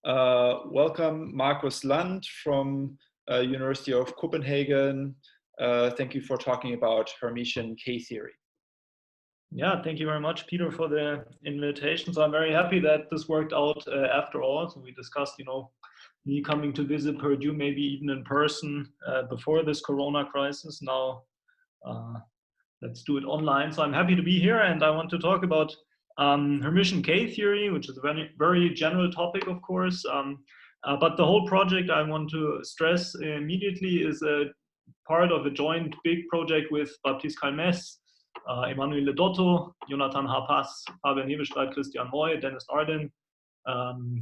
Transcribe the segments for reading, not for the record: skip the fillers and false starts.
Welcome, Markus from University of Copenhagen. Thank you for talking about Hermitian K-theory. Yeah, thank you very much, Peter, for the invitation. So I'm very happy that this worked out after all. So we discussed, me coming to visit Purdue, maybe even in person before this Corona crisis. Now let's do it online. So I'm happy to be here, and I want to talk about Hermitian K-theory, which is a very, very general topic, of course. But the whole project, I want to stress immediately, is a part of a joint big project with Baptiste Calmès, Emanuele Dotto, Jonathan Harpaz, Fabian Hebstreit, Christian Moy, Dennis Nardin,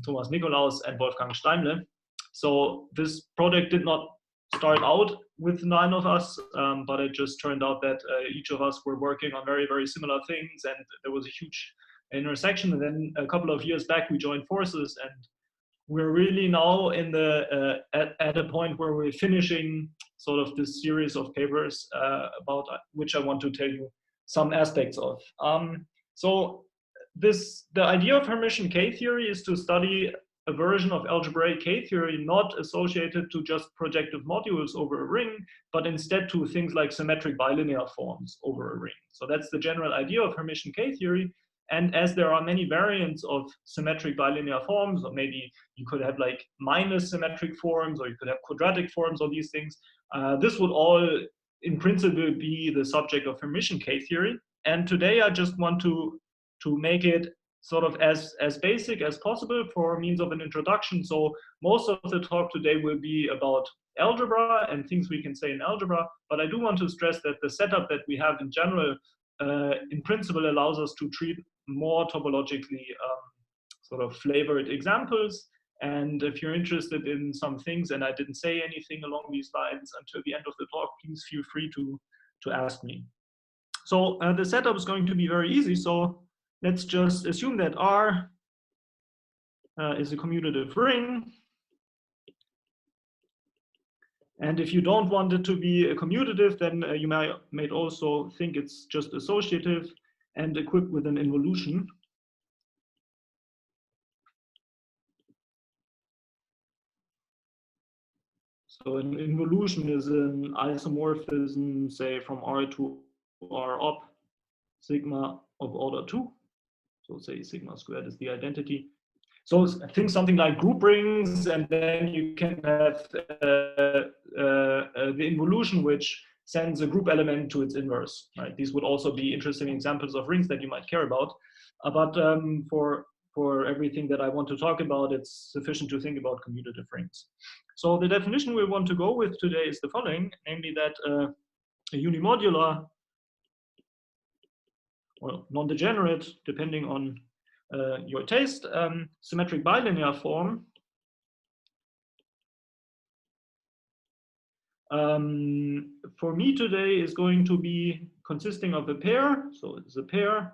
Thomas Nikolaus, and Wolfgang Steimle. So this project did not start out with 9 of us, but it just turned out that each of us were working on very, very similar things, and there was a huge intersection. And then a couple of years back, we joined forces, and we're really now in the at a point where we're finishing sort of this series of papers about which I want to tell you some aspects of. So the idea of Hermitian K-theory is to study a version of algebraic K-theory not associated to just projective modules over a ring, but instead to things like symmetric bilinear forms over a ring. So that's the general idea of Hermitian K-theory. And as there are many variants of symmetric bilinear forms, or maybe you could have like minus symmetric forms, or you could have quadratic forms, or these things, this would all in principle be the subject of Hermitian K-theory. And today I just want to make it sort of as basic as possible for means of an introduction. So most of the talk today will be about algebra and things we can say in algebra, but I do want to stress that the setup that we have in general in principle allows us to treat more topologically sort of flavored examples. And if you're interested in some things and I didn't say anything along these lines until the end of the talk, please feel free to ask me. So the setup is going to be very easy. So let's just assume that R is a commutative ring. And if you don't want it to be a commutative, then you might also think it's just associative and equipped with an involution. So an involution is an isomorphism, say, from R to R op sigma of order 2. So say sigma squared is the identity. So think something like group rings, and then you can have the involution which sends a group element to its inverse. Right? These would also be interesting examples of rings that you might care about. But for everything that I want to talk about, it's sufficient to think about commutative rings. So the definition we want to go with today is the following, namely that a unimodular, well, non-degenerate, depending on your taste, symmetric bilinear form for me today is going to be consisting of a pair. So it's a pair,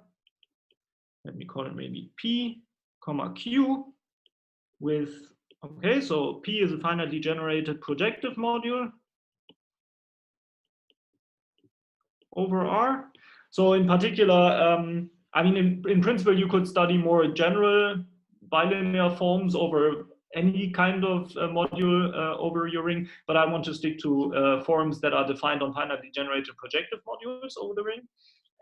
let me call it maybe P, comma Q with, okay, so P is a finitely generated projective module over R. So in particular, I mean, in principle, you could study more general bilinear forms over any kind of module over your ring, but I want to stick to forms that are defined on finitely generated projective modules over the ring.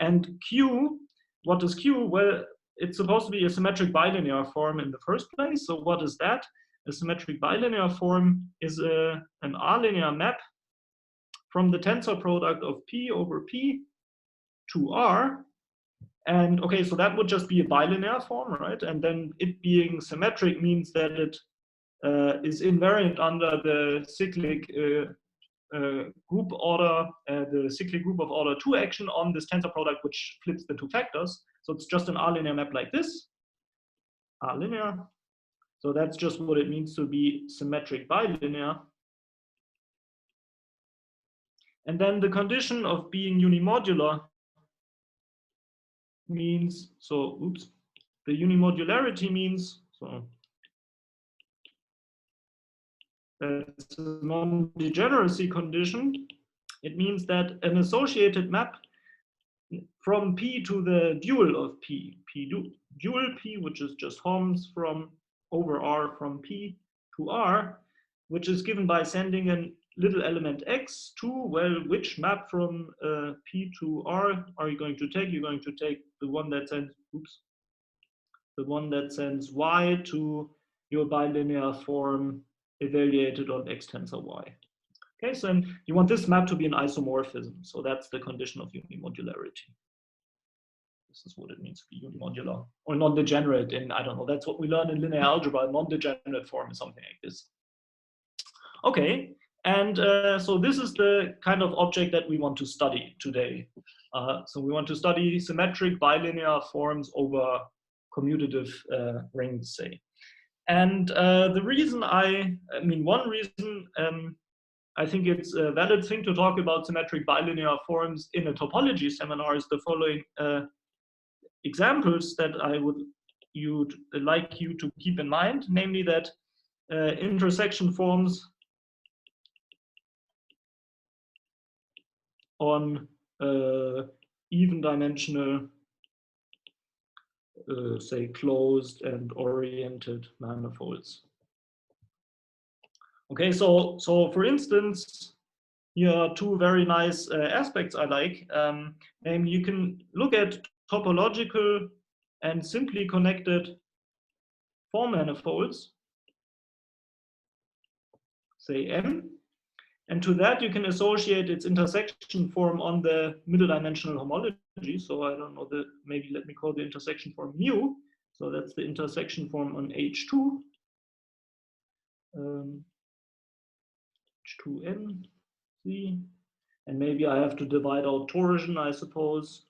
And Q, what is Q? Well, it's supposed to be a symmetric bilinear form in the first place. So what is that? A symmetric bilinear form is an R-linear map from the tensor product of P over P to R. And okay, so that would just be a bilinear form, right? And then it being symmetric means that it is invariant under the cyclic group order, the cyclic group of order 2 action on this tensor product, which flips the 2 factors. So it's just an R-linear map like this, R-linear. So that's just what it means to be symmetric bilinear. And then the condition of being unimodular means, so, oops, the unimodularity means, so that's a non-degeneracy condition. It means that an associated map from P to the dual of P, dual P, which is just forms from over R from P to R, which is given by sending a little element x to, well, which map from P to R are you going to take? You're going to take the one that sends, the one that sends y to your bilinear form evaluated on x tensor y. Okay, so then you want this map to be an isomorphism. So that's the condition of unimodularity. This is what it means to be unimodular or non-degenerate in, I don't know, that's what we learn in linear algebra. Non-degenerate form is something like this. Okay, and so this is the kind of object that we want to study today. So we want to study symmetric bilinear forms over commutative rings, say. And the reason one reason I think it's a valid thing to talk about symmetric bilinear forms in a topology seminar is the following examples that I would like you to keep in mind, namely that intersection forms on even dimensional, say, closed and oriented manifolds. Okay, so for instance, here are two very nice aspects I like. Namely, you can look at topological and simply connected form manifolds, say M, and to that you can associate its intersection form on the middle dimensional homology. So I don't know, maybe let me call the intersection form mu. So that's the intersection form on H2. H2n, C, and maybe I have to divide out torsion, I suppose.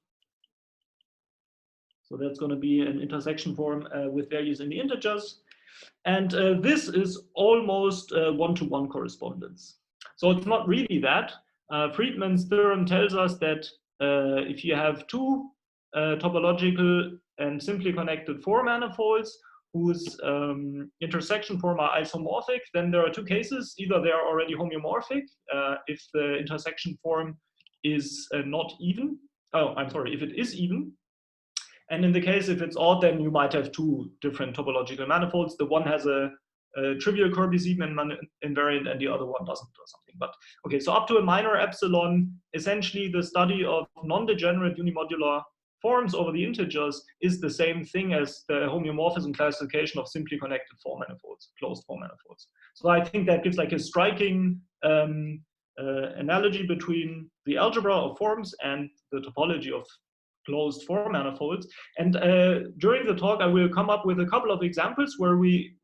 So that's going to be an intersection form with values in the integers. And this is almost one-to-one correspondence. So it's not really that. Friedman's theorem tells us that if you have two topological and simply connected form manifolds whose intersection form are isomorphic, then there are two cases. Either they are already homeomorphic if the intersection form is not even. Oh, I'm sorry, if it is even. And in the case if it's odd, then you might have two different topological manifolds. The one has a trivial cobordism invariant and the other one doesn't or something. But okay, so up to a minor epsilon, essentially the study of non-degenerate unimodular forms over the integers is the same thing as the homeomorphism classification of simply connected form manifolds, closed form manifolds. So I think that gives like a striking analogy between the algebra of forms and the topology of closed form manifolds. And during the talk, I will come up with a couple of examples where we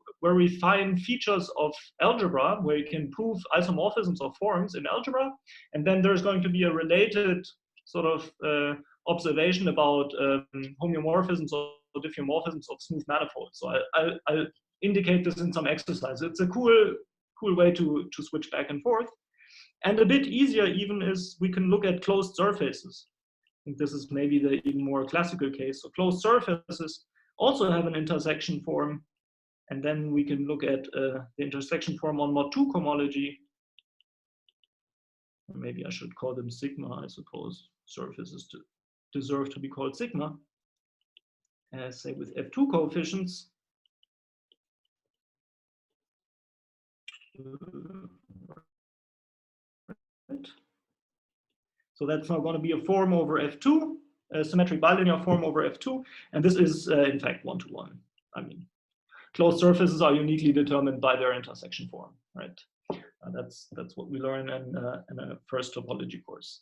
find features of algebra where you can prove isomorphisms of forms in algebra. And then there's going to be a related sort of observation about homeomorphisms or diffeomorphisms of smooth manifolds. So I'll indicate this in some exercise. It's a cool way to switch back and forth. And a bit easier even is we can look at closed surfaces. I think this is maybe the even more classical case. So closed surfaces also have an intersection form. And then we can look at the intersection form on mod 2 cohomology. Or maybe I should call them sigma, I suppose. Surfaces deserve to be called sigma. Say with F2 coefficients. Right. So that's now going to be a form over F2, a symmetric bilinear form over F2. And this is, in fact, one-to-one. I mean, closed surfaces are uniquely determined by their intersection form, right? That's what we learn in a first topology course.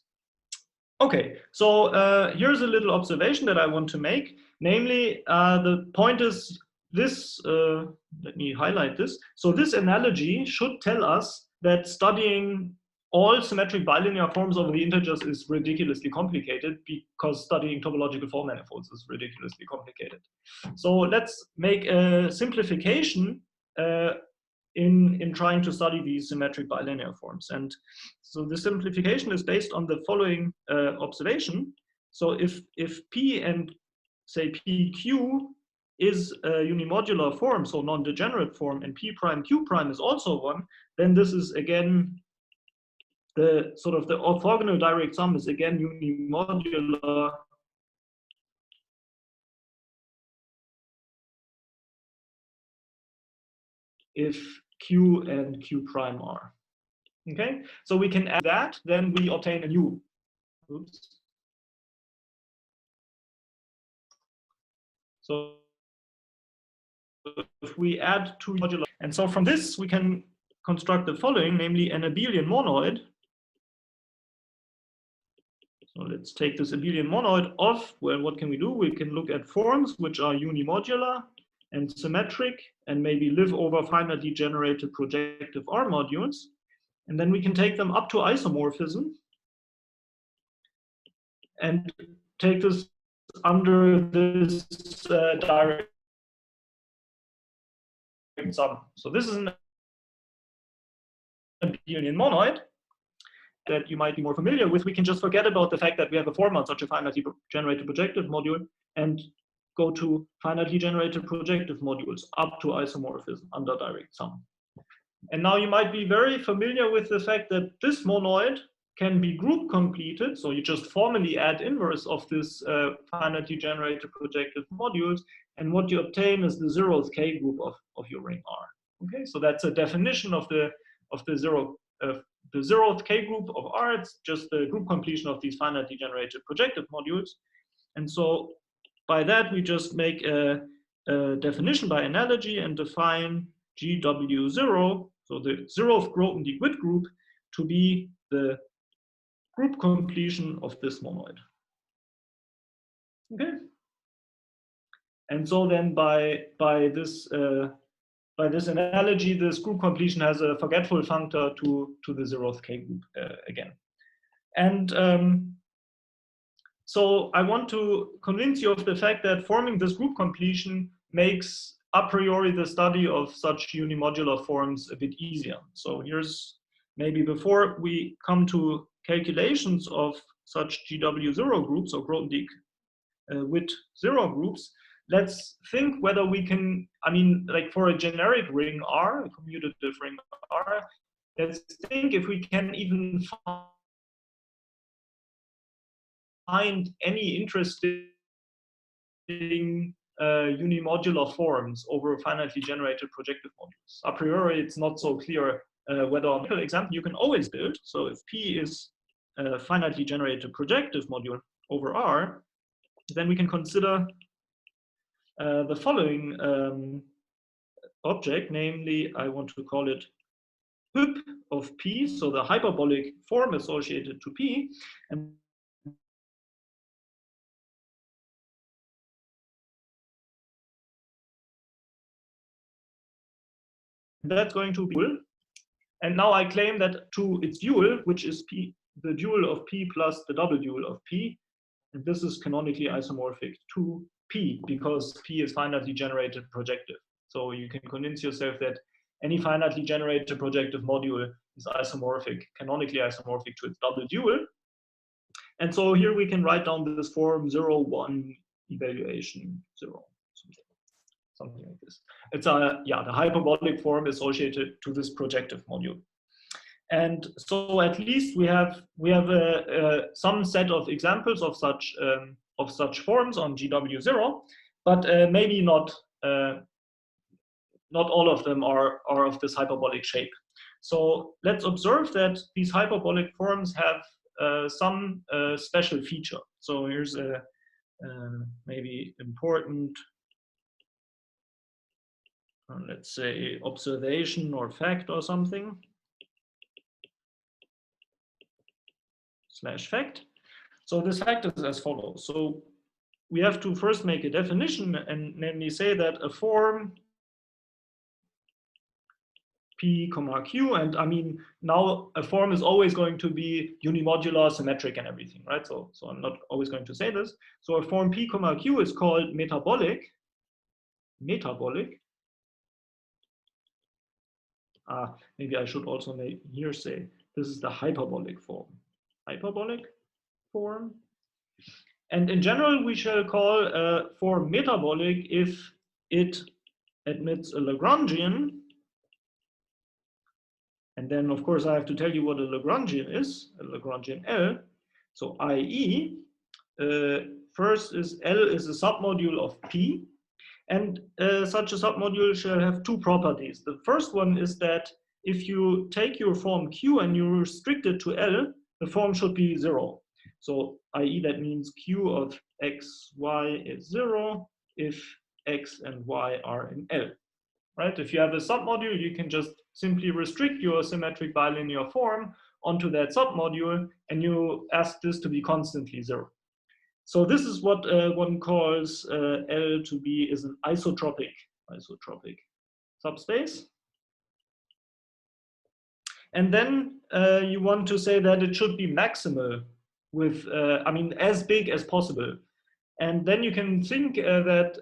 Okay, so here's a little observation that I want to make. Namely, the point is this, let me highlight this. So this analogy should tell us that studying all symmetric bilinear forms over the integers is ridiculously complicated because studying topological form manifolds is ridiculously complicated. So let's make a simplification in trying to study these symmetric bilinear forms. And so the simplification is based on the following observation. So if P and say PQ is a unimodular form, so non-degenerate form, and P prime Q prime is also one, then this is again the sort of the orthogonal direct sum is again unimodular if Q and Q prime are. Okay, so we can add that, then we obtain a new. Oops. So if we add two modular, and so from this we can construct the following, namely an abelian monoid. So let's take this abelian monoid off. Well, what can we do? We can look at forms which are unimodular and symmetric and maybe live over finitely generated projective R modules. And then we can take them up to isomorphism and take this under this direct sum. So this is an abelian monoid that you might be more familiar with. We can just forget about the fact that we have a form on such a finitely generated projective module and go to finitely generated projective modules up to isomorphism under direct sum. And now you might be very familiar with the fact that this monoid can be group completed. So you just formally add inverse of this finitely generated projective modules, and what you obtain is the zeroth K group of your ring R. Okay, so that's a definition of the zeroth K group of R. It's just the group completion of these finitely generated projective modules. And so by that, we just make a definition by analogy and define GW0, so the zeroth Grothendieck-Witt group, to be the group completion of this monoid. Okay. And so then by this analogy, this group completion has a forgetful functor to the zeroth K group again. And so I want to convince you of the fact that forming this group completion makes a priori the study of such unimodular forms a bit easier. So here's maybe before we come to calculations of such GW0 groups or Grothendieck-Witt zero groups, let's think whether we can, I mean, like for a generic ring R, a commutative ring R, let's think if we can even find any interesting unimodular forms over finitely generated projective modules. A priori, it's not so clear whether, for example, you can always build. So if P is a finitely generated projective module over R, then we can consider the following object, namely, I want to call it hyp of P, so the hyperbolic form associated to P. And that's going to be dual. And now I claim that to its dual, which is P, the dual of P plus the double dual of P, and this is canonically isomorphic to P because P is finitely generated projective. So you can convince yourself that any finitely generated projective module is isomorphic, canonically isomorphic to its double dual. And so here we can write down this form 0, 1, evaluation 0. Something like this. It's the hyperbolic form associated to this projective module. And so at least we have some set of examples of such forms on GW0, but maybe not all of them are of this hyperbolic shape. So let's observe that these hyperbolic forms have some special feature. So here's a maybe important, let's say, observation or fact or something. / fact. So this fact is as follows. So we have to first make a definition and namely say that a form P, Q, and I mean, now a form is always going to be unimodular, symmetric, and everything, right? So I'm not always going to say this. So a form P, Q is called metabolic. Maybe I should also here say this is the hyperbolic form. And in general, we shall call a form metabolic if it admits a Lagrangian. And then, of course, I have to tell you what a Lagrangian is, a Lagrangian L. So i.e., first is L is a submodule of P. And such a submodule shall have two properties. The first one is that if you take your form Q and you restrict it to L, the form should be 0. So, i.e. that means Q of x, y is 0 if x and y are in L. Right? If you have a submodule, you can just simply restrict your symmetric bilinear form onto that submodule, and you ask this to be constantly 0. So this is what one calls L to be is an isotropic subspace. And then you want to say that it should be maximal with, I mean, as big as possible. And then you can think that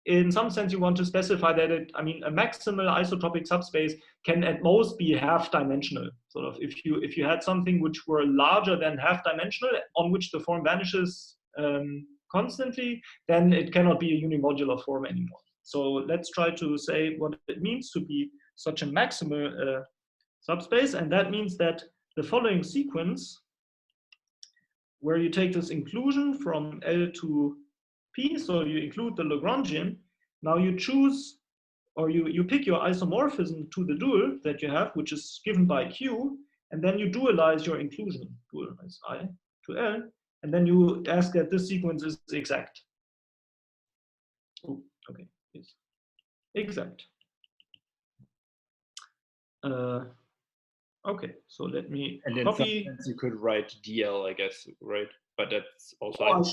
in some sense you want to specify that it, I mean, a maximal isotropic subspace can at most be half-dimensional. Sort of, if you had something which were larger than half-dimensional, on which the form vanishes constantly, then it cannot be a unimodular form anymore. So let's try to say what it means to be such a maximal subspace, and that means that the following sequence, where you take this inclusion from L to P, so you include the Lagrangian, now you choose, or you pick your isomorphism to the dual that you have, which is given by Q, and then you dualize your inclusion, dualize I to L, and then you ask that this sequence is exact. Oh, okay, it's exact. Okay, so let me and copy. In some sense you could write DL, I guess, right? But that's also. Oh,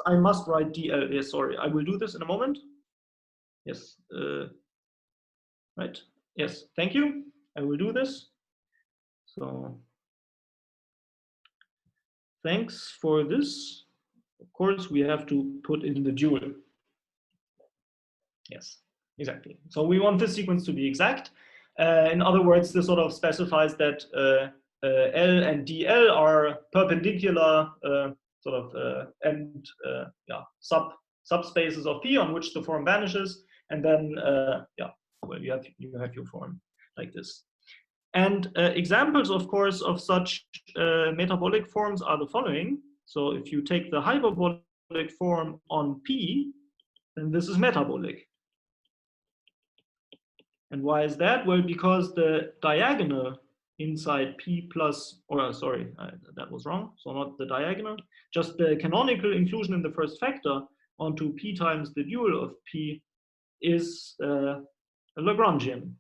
I must write DL. Yes, sorry. I will do this in a moment. Yes. Right. Yes. Thank you. I will do this. So thanks for this. Of course, we have to put in the dual. Yes, exactly. So we want this sequence to be exact. In other words, this sort of specifies that L and DL are perpendicular subspaces of P on which the form vanishes, and then well, you have your form like this. And examples, of course, of such metabolic forms are the following. So if you take the hyperbolic form on P, then this is metabolic. And why is that? Well, because the diagonal inside P plus, or sorry, that was wrong. So not the diagonal, just the canonical inclusion in the first factor onto P times the dual of P is a Lagrangian.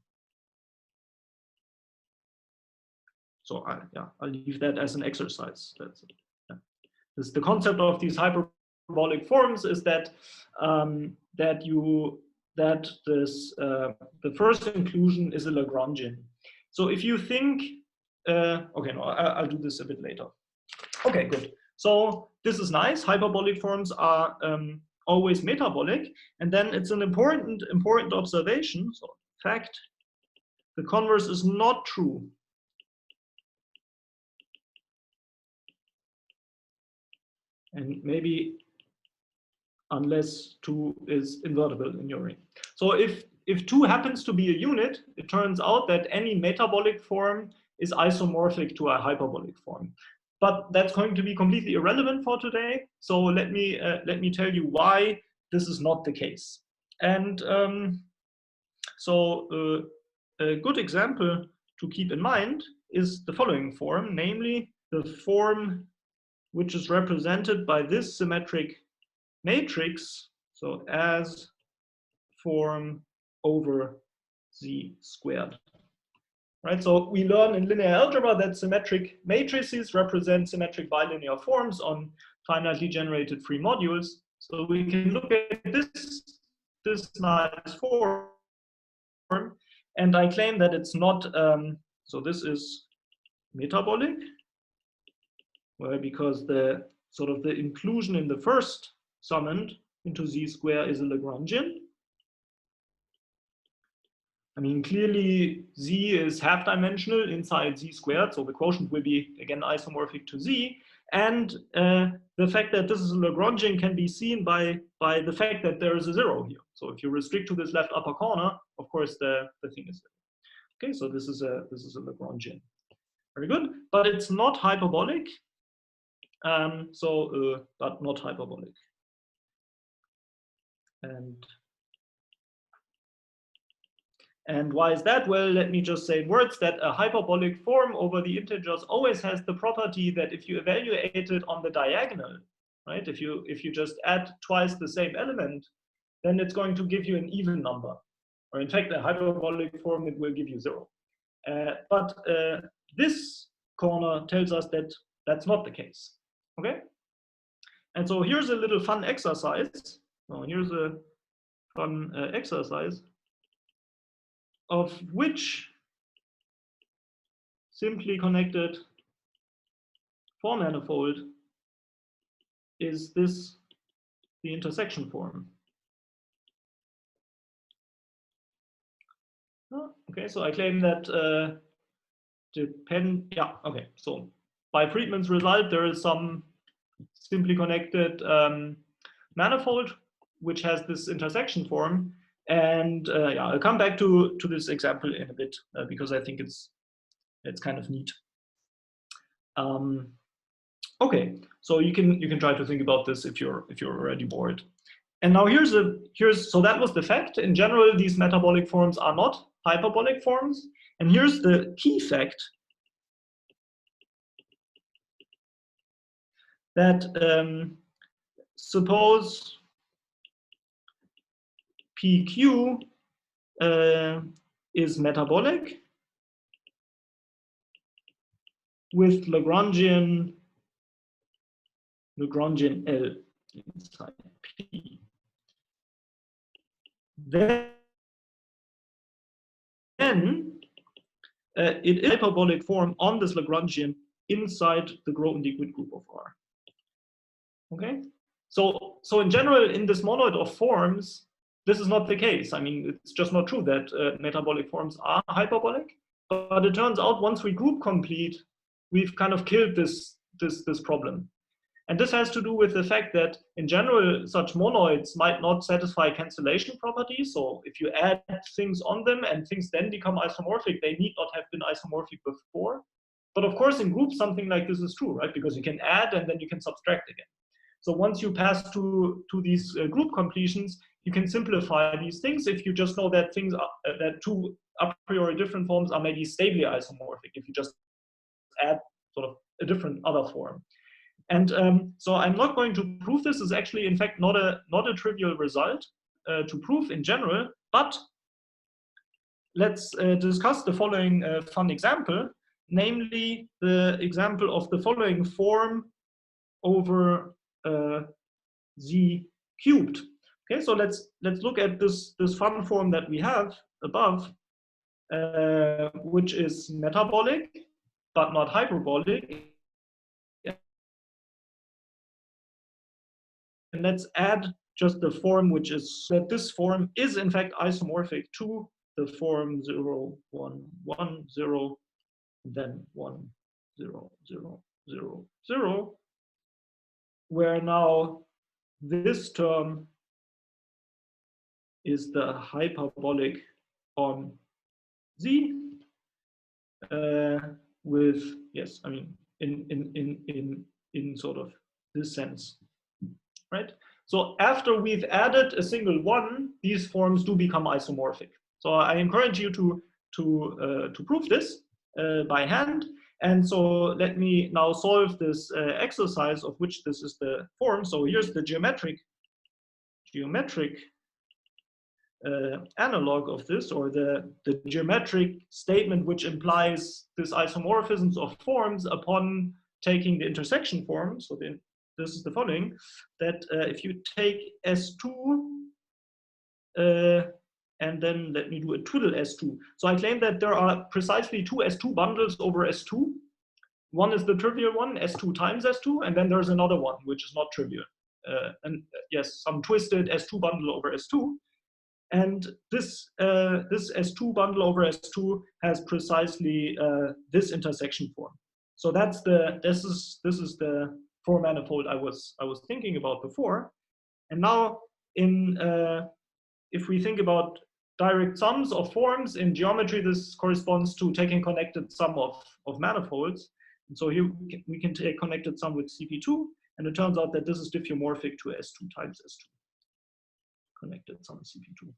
So I'll leave that as an exercise. That's it. Yeah. This, the concept of these hyperbolic forms is that the first inclusion is a Lagrangian. So if you think, okay, no, I'll do this a bit later. Okay, good. So this is nice. Hyperbolic forms are always metabolic, and then it's an important observation. So fact, the converse is not true. And maybe unless 2 is invertible in your ring. So if 2 happens to be a unit, it turns out that any metabolic form is isomorphic to a hyperbolic form. But that's going to be completely irrelevant for today. So let me tell you why this is not the case. And so a good example to keep in mind is the following form, namely the form which is represented by this symmetric matrix, so as form over Z squared. Right, so we learn in linear algebra that symmetric matrices represent symmetric bilinear forms on finitely generated free modules. So we can look at this nice form, and I claim that it's not, so this is metabolic, well, because the sort of the inclusion in the first summand into Z square is a Lagrangian. I mean, clearly Z is half-dimensional inside Z squared, so the quotient will be, again, isomorphic to Z. And the fact that this is a Lagrangian can be seen by the fact that there is a 0 here. So if you restrict to this left upper corner, of course, the thing is 0. Okay, so this is a Lagrangian. Very good, but it's not hyperbolic. But not hyperbolic. And why is that? Well, let me just say in words that a hyperbolic form over the integers always has the property that if you evaluate it on the diagonal, right? If you just add twice the same element, then it's going to give you an even number. Or in fact, a hyperbolic form, it will give you 0. But this corner tells us that that's not the case. Okay? And so here's a little fun exercise. Oh, here's a fun exercise of which simply connected form manifold is this the intersection form. Oh, okay, so I claim that so by Friedman's result, there is some simply connected manifold which has this intersection form. And yeah, I'll come back to this example in a bit because I think it's kind of neat. Okay, so you can try to think about this if you're already bored. And now so that was the fact. In general, these metabolic forms are not hyperbolic forms. And here's the key fact that suppose PQ is metabolic with Lagrangian L inside P. Then it is a hyperbolic form on this Lagrangian inside the Grothendieck-Witt group of R. Okay, so in general, in this monoid of forms, this is not the case. I mean, it's just not true that metabolic forms are hyperbolic. But it turns out once we group complete, we've kind of killed this problem. And this has to do with the fact that in general, such monoids might not satisfy cancellation properties. So if you add things on them and things then become isomorphic, they need not have been isomorphic before. But of course, in groups, something like this is true, right? Because you can add and then you can subtract again. So once you pass to these group completions, you can simplify these things if you just know that things are, that two a priori different forms are maybe stably isomorphic if you just add sort of a different other form. And so I'm not going to prove this. Is actually, in fact, not a trivial result to prove in general. But let's discuss the following fun example, namely the example of the following form over Z cubed. Okay, so let's look at this fun form that we have above, which is metabolic but not hyperbolic. And let's add just the form, which is that this form is in fact isomorphic to the form 0, 1, 1, 0, then 1, 0, 0, 0, 0, where now this term is the hyperbolic on Z with, yes, I mean, in sort of this sense. Right? So after we've added a single 1, these forms do become isomorphic. So I encourage you to prove this by hand. And so let me now solve this exercise of which this is the form. So here's the geometric analog of this, or the geometric statement which implies this isomorphisms of forms upon taking the intersection form. So this is the following, that if you take S2 and then let me do a twiddle S2. So I claim that there are precisely two S2 bundles over S2. One is the trivial one, S2 times S2, and then there's another one, which is not trivial. And yes, some twisted S2 bundle over S2. And this S2 bundle over S2 has precisely this intersection form. So that's this is the form manifold I was thinking about before. And now if we think about direct sums of forms in geometry, this corresponds to taking connected sum of manifolds. And so here we can take connected sum with CP2, and it turns out that this is diffeomorphic to S2 times S2. connected some CP2.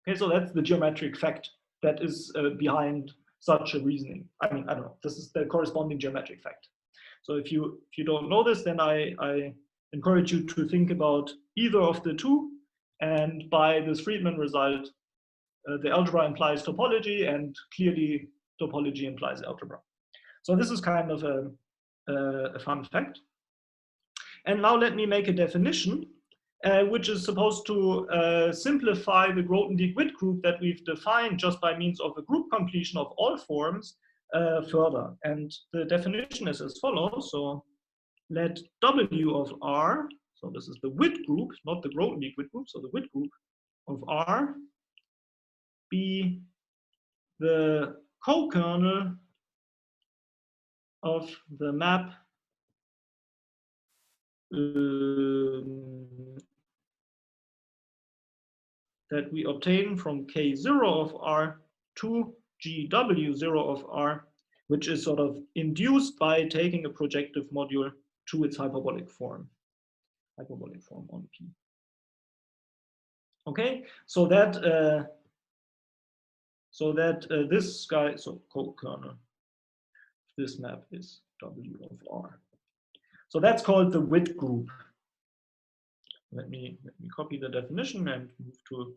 Okay, so that's the geometric fact that is behind such a reasoning. I mean, I don't know, this is the corresponding geometric fact. So if you don't know this, then I encourage you to think about either of the two, and by this Friedman result, the algebra implies topology, and clearly topology implies algebra. So this is kind of a fun fact. And now let me make a definition, which is supposed to simplify the Grothendieck-Witt group that we've defined just by means of a group completion of all forms further. And the definition is as follows. So let W of R, so this is the Witt group, not the Grothendieck-Witt group, so the Witt group of R be the co-kernel of the map that we obtain from K0 of R to GW0 of R, which is sort of induced by taking a projective module to its hyperbolic form on P. Okay, so that this guy, so co-kernel, this map is W of R. So that's called the Witt group. Let me copy the definition and move to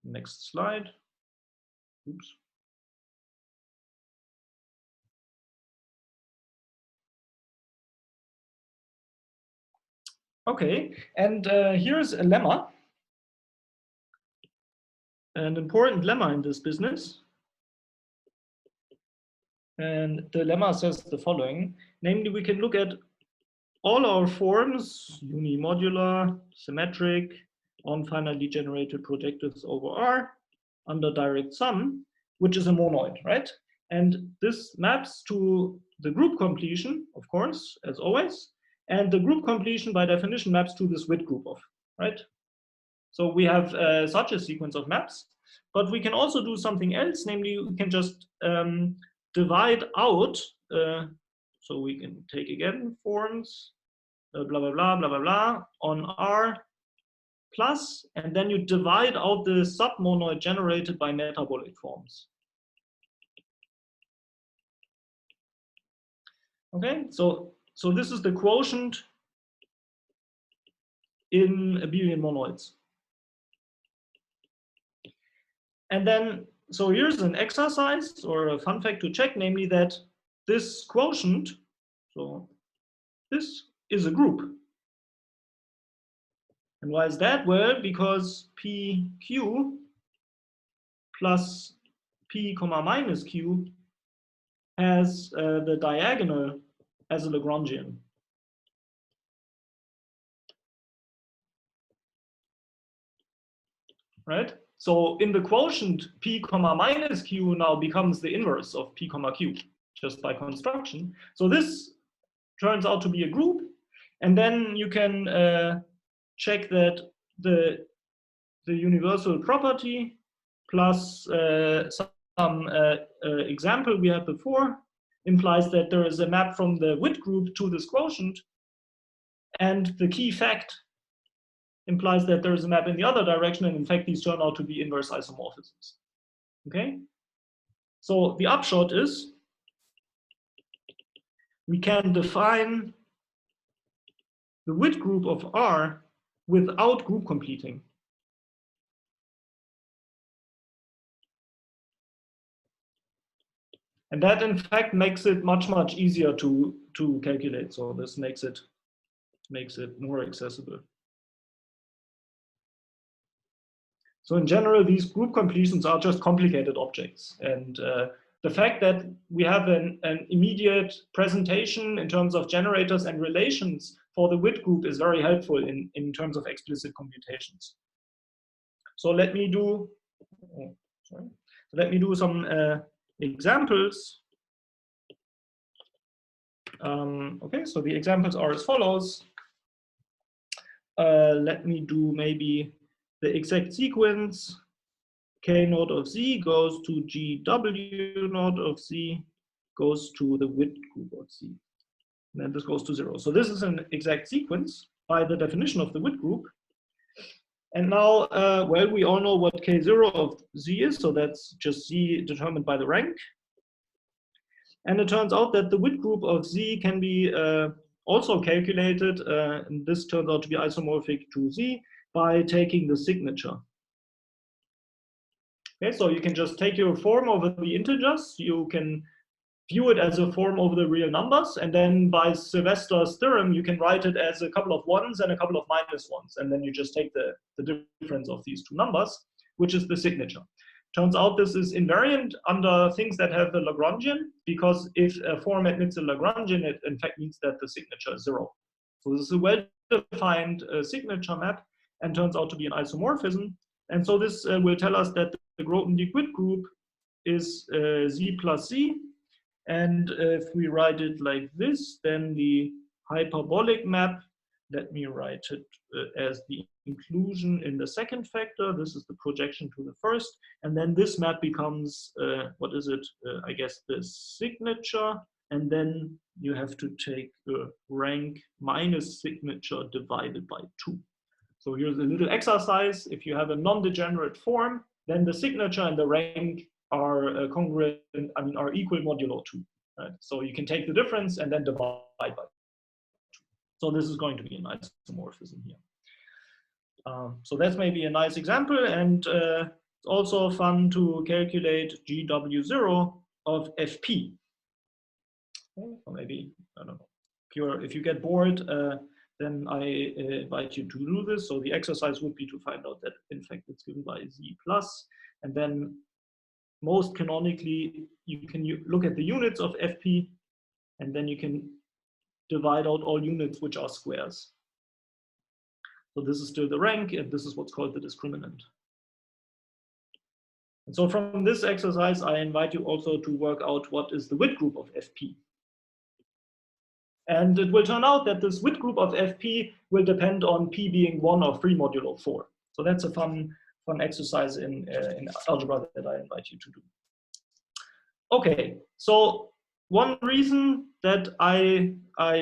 the next slide. Oops. Okay, and here's a lemma, an important lemma in this business. And the lemma says the following, namely, we can look at all our forms, unimodular, symmetric, on finally generated projectives over R under direct sum, which is a monoid, right? And this maps to the group completion, of course, as always. And the group completion by definition maps to this Witt group of, right? So we have such a sequence of maps, but we can also do something else, namely we can just divide out, so we can take again forms, blah, blah, blah, blah, blah, blah, on R plus, and then you divide out the submonoid generated by metabolic forms. Okay, so this is the quotient in abelian monoids. And then, so here's an exercise or a fun fact to check, namely that this quotient, so this is a group. And why is that? Well, because PQ plus P comma minus Q has the diagonal as a Lagrangian. Right? So in the quotient, P comma minus Q now becomes the inverse of P comma Q, just by construction. So this turns out to be a group. And then you can check that the universal property plus some example we had before implies that there is a map from the Witt group to this quotient. And the key fact implies that there is a map in the other direction, and in fact these turn out to be inverse isomorphisms. Okay, so the upshot is we can define the Witt group of R without group completing. And that in fact makes it much easier to calculate. So this makes it more accessible. So in general, these group completions are just complicated objects. And the fact that we have an immediate presentation in terms of generators and relations for the Witt group is very helpful in terms of explicit computations. So let me do, some examples. Okay, so the examples are as follows. Let me do maybe the exact sequence. K naught of Z goes to GW naught of Z goes to the Witt group of Z. And then this goes to 0. So this is an exact sequence by the definition of the Witt group. And now, well, we all know what K0 of Z is, so that's just Z determined by the rank. And it turns out that the Witt group of Z can be also calculated, and this turns out to be isomorphic to Z by taking the signature. Okay, so you can just take your form over the integers, you can view it as a form over the real numbers, and then by Sylvester's theorem, you can write it as a couple of ones and a couple of minus ones, and then you just take the difference of these two numbers, which is the signature. Turns out this is invariant under things that have a Lagrangian, because if a form admits a Lagrangian, it in fact means that the signature is 0. So this is a well-defined signature map, and turns out to be an isomorphism. And so this will tell us that the Grothendieck-Witt group is Z plus Z. And if we write it like this, then the hyperbolic map, let me write it as the inclusion in the second factor. This is the projection to the first. And then this map becomes, what is it? I guess the signature. And then you have to take the rank minus signature divided by 2. So here's a little exercise. If you have a non-degenerate form, then the signature and the rank are congruent, I mean, are equal modulo 2. Right? So you can take the difference and then divide by 2. So this is going to be a nice isomorphism here. So that's maybe a nice example, and it's also fun to calculate GW0 of FP. Or maybe, I don't know, if you get bored, then I invite you to do this. So the exercise would be to find out that, in fact, it's given by Z plus, and then most canonically, you can look at the units of FP, and then you can divide out all units which are squares. So this is still the rank, and this is what's called the discriminant. And so from this exercise, I invite you also to work out what is the Witt group of FP. And it will turn out that this Witt group of FP will depend on P being 1 or 3 modulo 4. So that's a fun exercise in algebra that I invite you to do. Okay, so one reason that I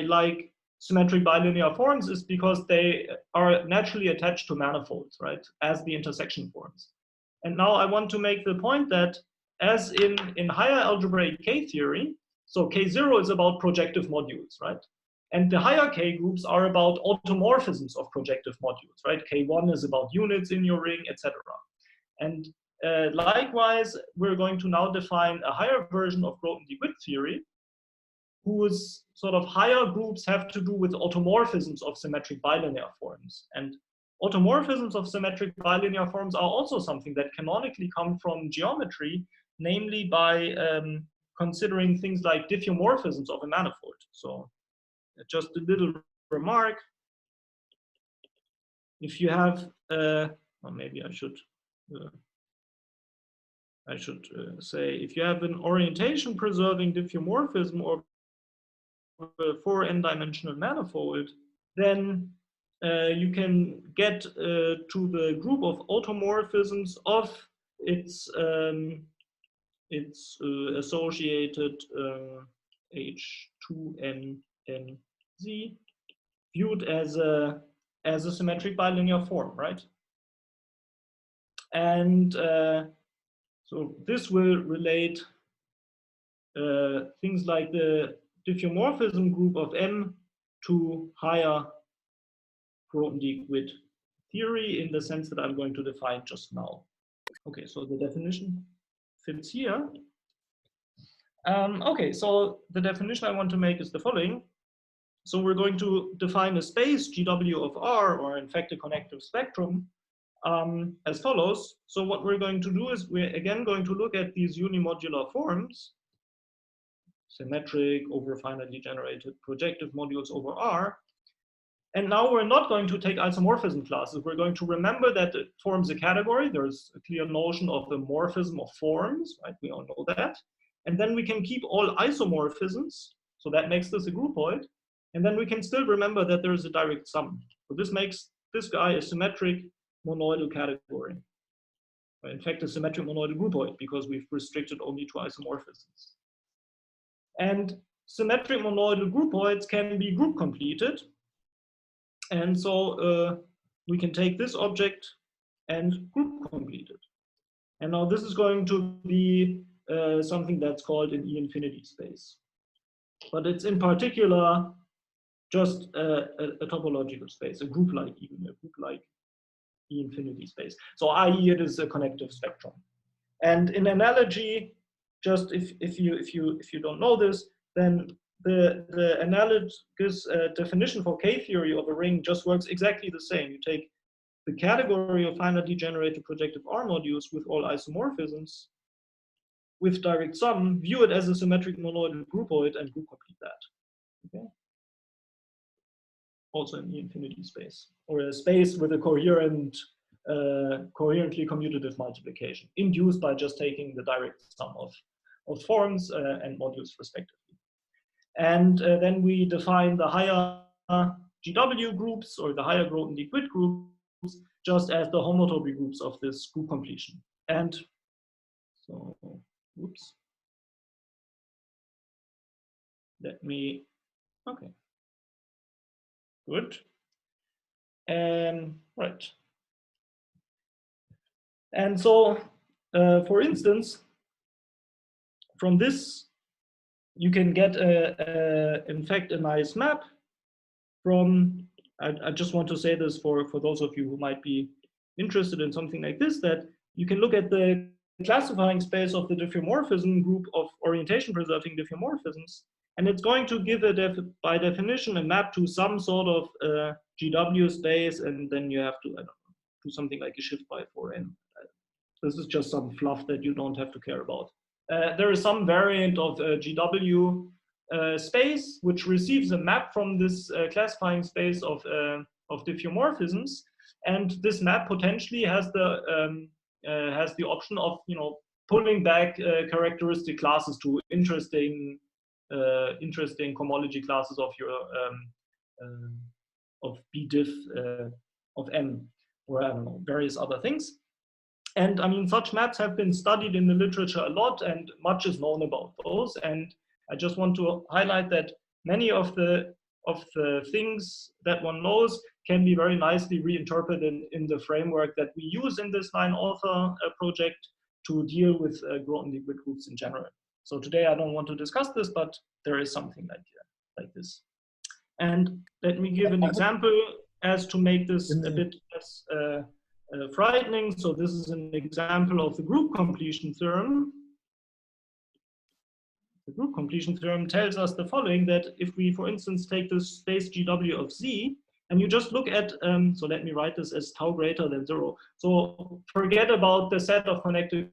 like symmetric bilinear forms is because they are naturally attached to manifolds, right, as the intersection forms. And now I want to make the point that as in higher algebraic K-theory, so K0 is about projective modules, right? And the higher K groups are about automorphisms of projective modules, right? K1 is about units in your ring, etc. And likewise, we're going to now define a higher version of Grothendieck-Witt theory, whose sort of higher groups have to do with automorphisms of symmetric bilinear forms. And automorphisms of symmetric bilinear forms are also something that canonically come from geometry, namely by considering things like diffeomorphisms of a manifold. So just a little remark. If you have, or maybe I should say, if you have an orientation preserving diffeomorphism or for n-dimensional manifold, then you can get to the group of automorphisms of its associated H2NNZ viewed as a symmetric bilinear form, right? And so this will relate things like the diffeomorphism group of M to higher Grothendieck-Witt theory in the sense that I'm going to define just now. Okay, so the definition fits here. Okay, so the definition I want to make is the following. So we're going to define a space GW of R, or in fact a connective spectrum, as follows. So what we're going to do is we're again going to look at these unimodular forms, symmetric over finitely generated projective modules over R. And now we're not going to take isomorphism classes. We're going to remember that it forms a category. There's a clear notion of the morphism of forms, right? We all know that. And then we can keep all isomorphisms. So that makes this a groupoid. And then we can still remember that there is a direct sum. So this makes this guy a symmetric monoidal category. In fact, a symmetric monoidal groupoid, because we've restricted only to isomorphisms. And symmetric monoidal groupoids can be group completed. And so we can take this object and group complete it. And now this is going to be something that's called an E-infinity space. But it's in particular just a topological space, a group-like E-infinity space. So i.e. it is a connective spectrum. And in analogy, just if you don't know this, then the analogous definition for K-theory of a ring just works exactly the same. You take the category of finitely generated projective R modules with all isomorphisms with direct sum, view it as a symmetric monoidal groupoid and group complete that. Okay. Also in the infinity space, or a space with a coherent, coherently commutative multiplication, induced by just taking the direct sum of forms and modules respectively. And then we define the higher GW groups or the higher Grothendieck-Witt groups just as the homotopy groups of this group completion. And so, oops. Let me, okay. Good. Right. And so, for instance, from this, you can get, in fact, a nice map from, I just want to say this for those of you who might be interested in something like this, that you can look at the classifying space of the diffeomorphism group of orientation preserving diffeomorphisms, and it's going to give by definition a map to some sort of GW space, and then you have to, I don't know, do something like a shift by 4n. This is just some fluff that you don't have to care about. There is some variant of GW space which receives a map from this classifying space of diffeomorphisms, and this map potentially has the option of, you know, pulling back characteristic classes to interesting cohomology classes of your of bdiff of n, or I don't know, various other things. And I mean, such maps have been studied in the literature a lot, and much is known about those. And I just want to highlight that many of the things that one knows can be very nicely reinterpreted in the framework that we use in this 9-author project to deal with Grothendieck-Witt groups in general. So today I don't want to discuss this, but there is something like this. And let me give an example as to make this a bit less frightening. So this is an example of the group completion theorem. The group completion theorem tells us the following, that if we, for instance, take this space GW of Z, and you just look at, so let me write this as tau greater than 0. So forget about the set of connected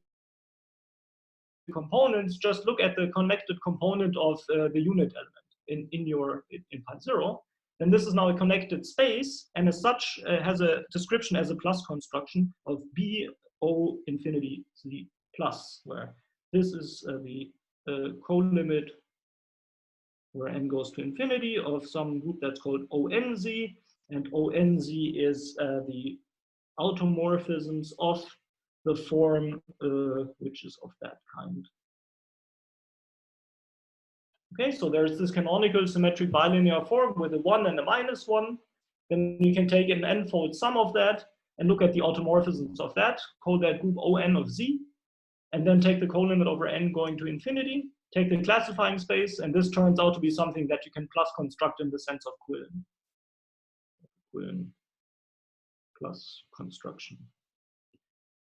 components, just look at the connected component of the unit element in pi 0. Then this is now a connected space, and as such has a description as a plus construction of B O infinity Z plus, where this is the co-limit where n goes to infinity of some group that's called ONZ, and ONZ is the automorphisms of the form which is of that kind. Okay, so there's this canonical symmetric bilinear form with a 1 and a -1. Then you can take an n-fold sum of that and look at the automorphisms of that, call that group On of Z, and then take the co-limit over n going to infinity, take the classifying space, and this turns out to be something that you can plus construct in the sense of Quillen plus construction.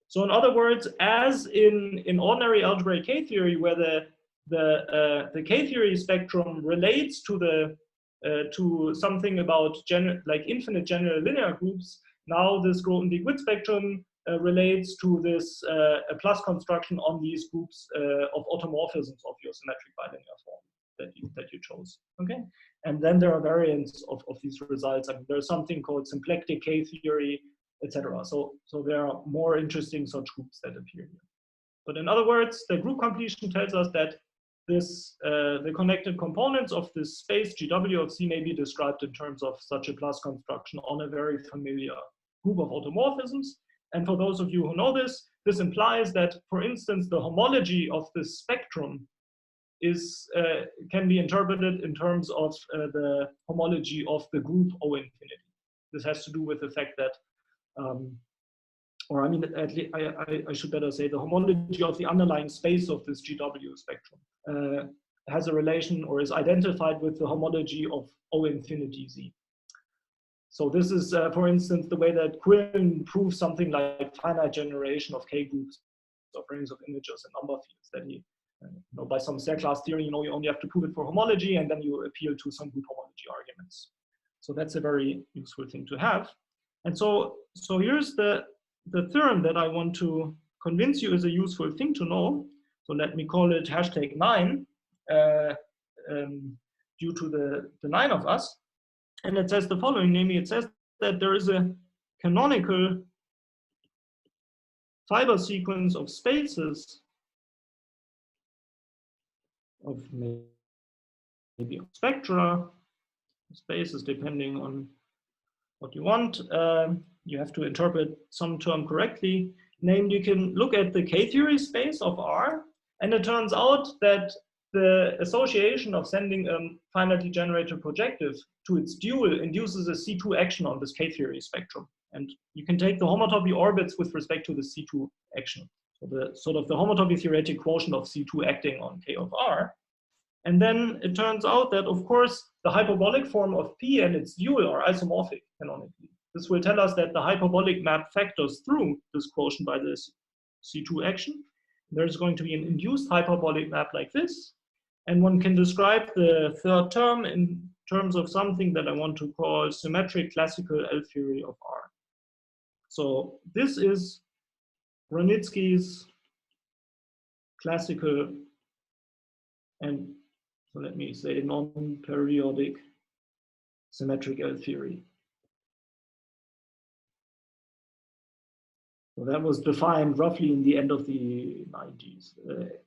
So in other words, as in ordinary algebraic K-theory, where the K-theory spectrum relates to something about like infinite general linear groups, now this Grothendieck-Witt spectrum relates to this a plus construction on these groups of automorphisms of your symmetric bilinear form that you chose. Okay, and then there are variants of these results. I mean, there's something called symplectic K-theory, etc. So there are more interesting such groups that appear here. But in other words, the group completion tells us that this the connected components of this space GW of C may be described in terms of such a plus construction on a very familiar group of automorphisms. And for those of you who know this, this implies that, for instance, the homology of this spectrum is can be interpreted in terms of the homology of the group O infinity. This has to do with the fact that or I mean, at least I should better say the homology of the underlying space of this GW spectrum has a relation or is identified with the homology of O infinity Z. So this is, for instance, the way that Quinn proves something like finite generation of K groups of rings of integers and number fields that he, by some cell class theory, you only have to prove it for homology, and then you appeal to some group homology arguments. So that's a very useful thing to have. And so here's the theorem that I want to convince you is a useful thing to know. So let me call it #9 due to the 9 of us. And it says the following, namely it says that there is a canonical fiber sequence of spaces of maybe spectra, spaces depending on what you want. You have to interpret some term correctly. Namely, you can look at the K-theory space of R, and it turns out that the association of sending a finitely generated projective to its dual induces a C2 action on this K-theory spectrum. And you can take the homotopy orbits with respect to the C2 action. So the sort of the homotopy theoretic quotient of C2 acting on K of R. And then it turns out that, of course, the hyperbolic form of P and its dual are isomorphic canonically. This will tell us that the hyperbolic map factors through this quotient by this C2 action. There's going to be an induced hyperbolic map like this. And one can describe the third term in terms of something that I want to call symmetric classical L-theory of R. So this is Ranicki's classical, and so let me say non-periodic symmetric L-theory. So that was defined roughly in the end of the 90s,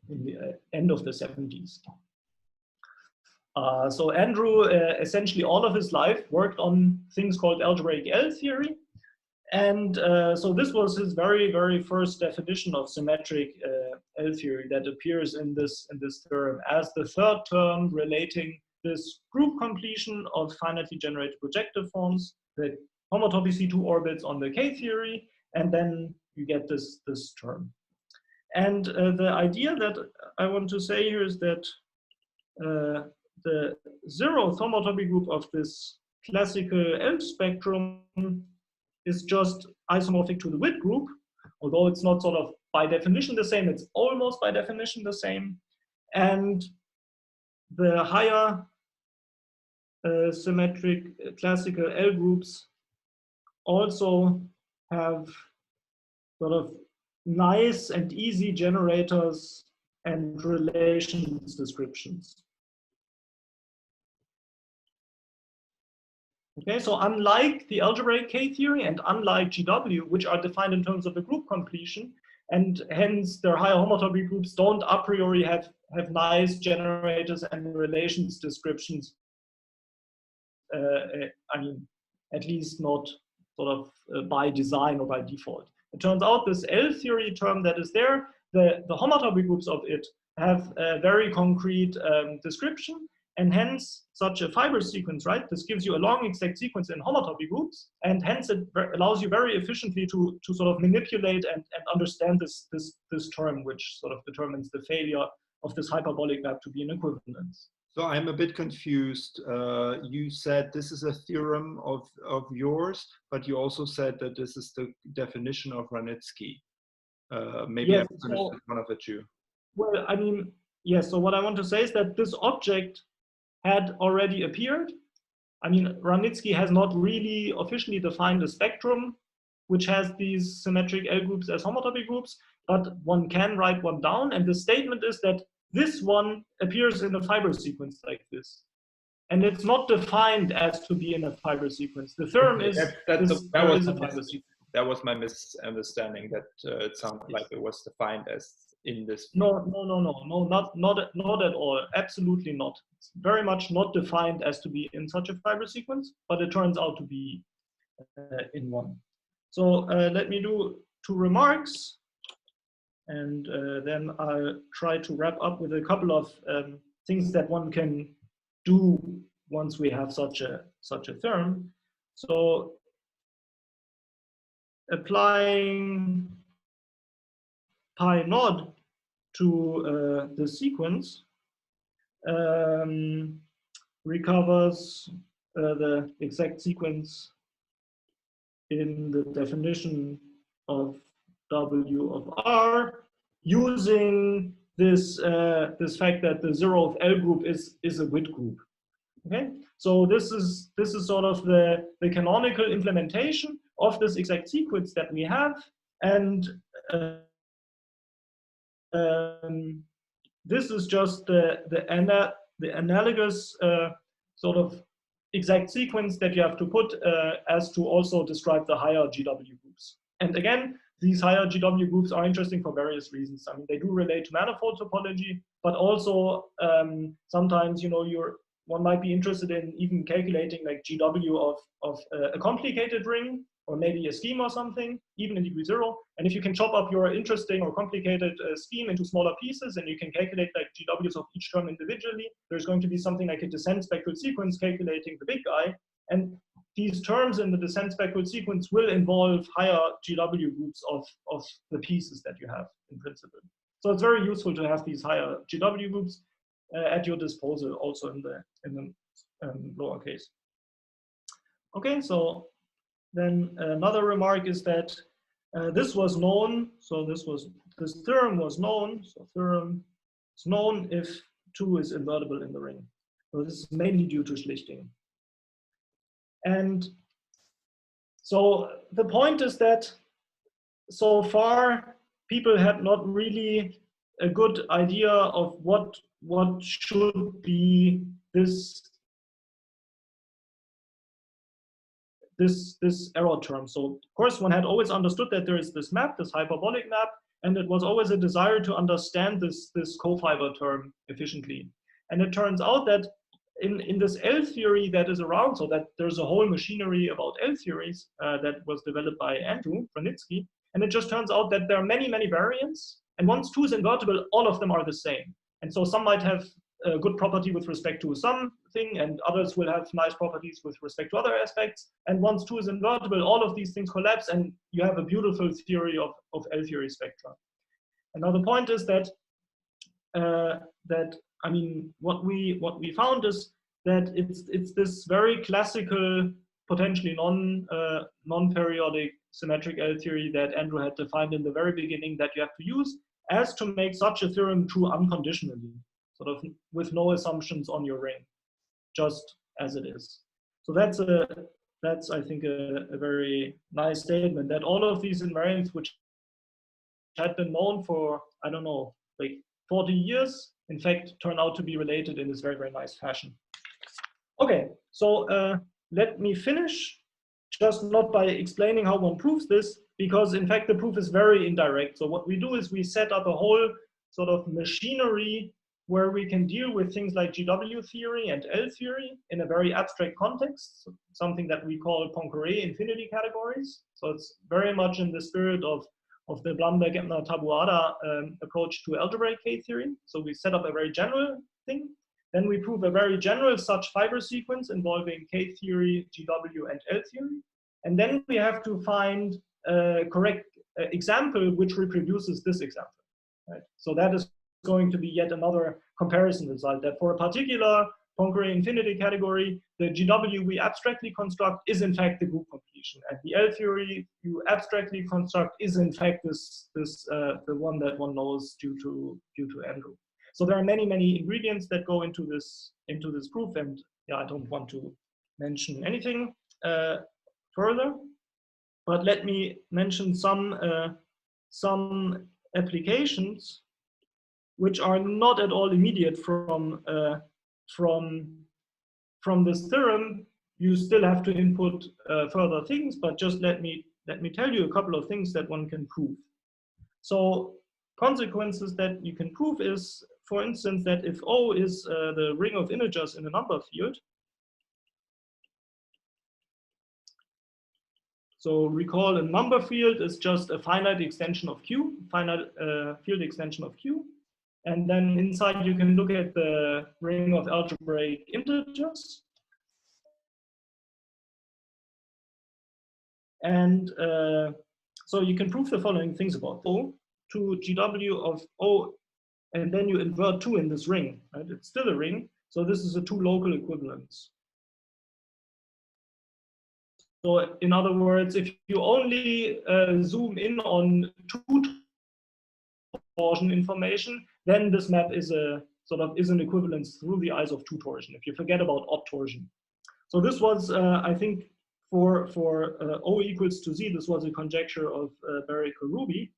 in the end of the 70s. So Andrew, essentially all of his life, worked on things called algebraic L-theory. And so this was his very, very first definition of symmetric L-theory that appears in this theorem as the third term relating this group completion of finitely generated projective forms, the homotopy C2 orbits on the K-theory, and then you get this term. And the idea that I want to say here is that the zeroth homotopy group of this classical L spectrum is just isomorphic to the Witt group, although it's not sort of by definition the same, it's almost by definition the same. And the higher symmetric classical L groups also have sort of nice and easy generators and relations descriptions. Okay, so unlike the algebraic K-theory and unlike GW, which are defined in terms of the group completion, and hence their higher homotopy groups don't a priori have nice generators and relations descriptions. I mean, at least not sort of by design or by default. It turns out this L-theory term that is there, the homotopy groups of it have a very concrete description, and hence such a fiber sequence, right? This gives you a long exact sequence in homotopy groups, and hence it allows you very efficiently to sort of manipulate and understand this term, which sort of determines the failure of this hyperbolic map to be an equivalence. So I'm a bit confused. You said this is a theorem of yours, but you also said that this is the definition of Ranicki. Maybe yes, I've understood one of the two. Well, I mean, yes, so what I want to say is that this object had already appeared. I mean, Ranicki has not really officially defined a spectrum which has these symmetric L groups as homotopy groups, but one can write one down, and the statement is that this one appears in a fiber sequence like this. And it's not defined as to be in a fiber sequence. The theorem is that was my misunderstanding, that it sounded like it was defined as in this. No, not at all. Absolutely not. It's very much not defined as to be in such a fiber sequence, but it turns out to be in one. So let me do 2 remarks, and then I'll try to wrap up with a couple of things that one can do once we have such a theorem. So applying pi naught to the sequence recovers the exact sequence in the definition of W of R, using this this fact that the 0th L group is a Witt group. Okay, so this is sort of the canonical implementation of this exact sequence that we have, and this is just the analogous sort of exact sequence that you have to put as to also describe the higher GW groups. And again, these higher GW groups are interesting for various reasons. I mean, they do relate to manifold topology, but also sometimes, you know, one might be interested in even calculating like GW of a complicated ring, or maybe a scheme or something, even in degree 0. And if you can chop up your interesting or complicated scheme into smaller pieces, and you can calculate like GWs of each term individually, there's going to be something like a descent spectral sequence calculating the big guy. And these terms in the descent spectral sequence will involve higher GW groups of the pieces that you have in principle. So it's very useful to have these higher GW groups at your disposal, also in the lower case. Okay, so then another remark is that this was known. So this theorem was known. So theorem is known if 2 is invertible in the ring. So this is mainly due to Schlichting. And so the point is that so far people had not really a good idea of what should be this error term. So of course one had always understood that there is this map, this hyperbolic map, and it was always a desire to understand this co-fiber term efficiently. And it turns out that in this L theory that is around, so that there's a whole machinery about L theories that was developed by Andrew Ranicki, and it just turns out that there are many variants, and once 2 is invertible, all of them are the same. And so some might have a good property with respect to something, and others will have nice properties with respect to other aspects. And once 2 is invertible, all of these things collapse, and you have a beautiful theory of L theory spectra. Another point is that I mean, what we found is that it's this very classical, potentially non-periodic symmetric L theory that Andrew had defined in the very beginning that you have to use as to make such a theorem true unconditionally, sort of with no assumptions on your ring, just as it is. So that's I think a very nice statement, that all of these invariants which had been known for, I don't know, like 40 years, in fact, turn out to be related in this very nice fashion. Okay, so let me finish, just not by explaining how one proves this, because in fact the proof is very indirect. So what we do is we set up a whole sort of machinery where we can deal with things like GW theory and L theory in a very abstract context, something that we call Poincare infinity categories. So it's very much in the spirit of the Blumberg-Ebner-Tabuada approach to algebraic K-theory. So we set up a very general thing. Then we prove a very general such fiber sequence involving K-theory, GW, and L theory. And then we have to find a correct example which reproduces this example. Right? So that is going to be yet another comparison result, that for a particular Poincare infinity category, the GW we abstractly construct is in fact the group completion, and the L theory you abstractly construct is in fact the one that one knows due to Andrew. So there are many ingredients that go into this proof, and yeah, I don't want to mention anything further, but let me mention some applications which are not at all immediate from this theorem. You still have to input further things, but just let me tell you a couple of things that one can prove. So consequences that you can prove is, for instance, that if O is the ring of integers in a number field, so recall a number field is just a finite extension of Q, finite field extension of Q. And then inside you can look at the ring of algebraic integers. And So you can prove the following things about O to GW of O, and then you invert 2 in this ring, right? It's still a ring, so this is a 2 local equivalence. So in other words, if you only zoom in on 2 torsion information, then this map is a sort of is an equivalence through the eyes of 2 torsion, if you forget about odd torsion. So this was, I think, for O equals to Z, this was a conjecture of Barry-Karoubi.